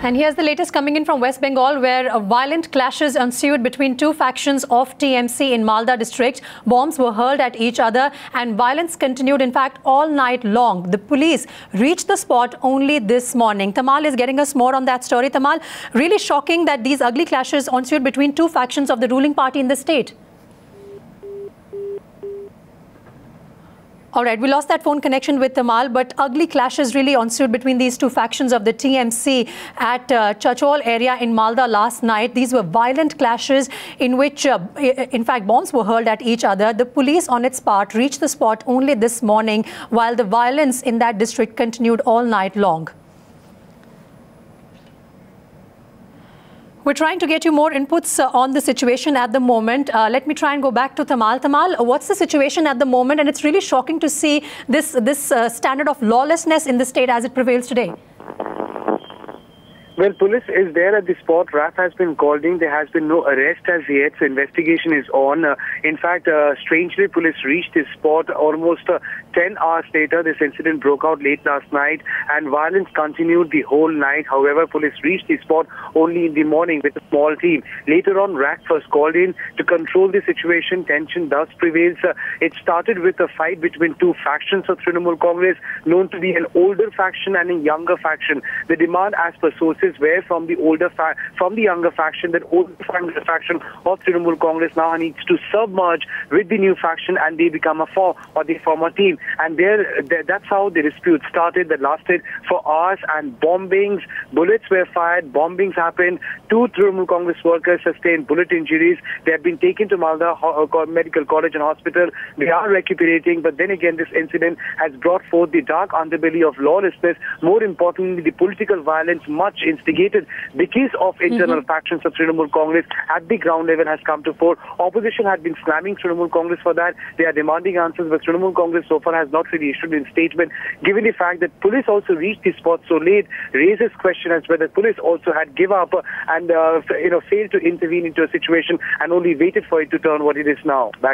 And here's the latest coming in from West Bengal, where violent clashes ensued between two factions of TMC in Malda district. Bombs were hurled at each other and violence continued, in fact, all night long. The police reached the spot only this morning. Tamal is getting us more on that story. Tamal, really shocking that these ugly clashes ensued between two factions of the ruling party in the state. All right, we lost that phone connection with Tamal, but ugly clashes really ensued between these two factions of the TMC at Chachol area in Malda last night. These were violent clashes in which, in fact, bombs were hurled at each other. The police, on its part, reached the spot only this morning, while the violence in that district continued all night long. We're trying to get you more inputs on the situation at the moment. Let me try and go back to Tamal. Tamal, what's the situation at the moment? And it's really shocking to see this standard of lawlessness in the state as it prevails today. Well, police is there at the spot. RAF has been called in. There has been no arrest as yet, so investigation is on. In fact, strangely, police reached this spot almost 10 hours later. This incident broke out late last night, and violence continued the whole night. However, police reached the spot only in the morning with a small team. Later on, RAF was called in to control the situation. Tension thus prevails. It started with a fight between two factions of Trinamool Congress, known to be an older faction and a younger faction. The demand, as per sources, where from the younger faction, that older faction of Trinamool Congress now needs to submerge with the new faction and they become the former team. And that's how the dispute started. That lasted for hours, and bombings, bullets were fired, bombings happened. Two Trinamool Congress workers sustained bullet injuries. They have been taken to Malda Medical College and Hospital. They are recuperating, but then again, this incident has brought forth the dark underbelly of lawlessness. More importantly, the political violence, much instigated because of internal factions of Trinamool Congress at the ground level, has come to fore. Opposition had been slamming Trinamool Congress for that. They are demanding answers, but Trinamool Congress so far has not really issued a statement. Given the fact that police also reached the spot so late, raises question as whether police also had give up and failed to intervene into a situation and only waited for it to turn what it is now. Back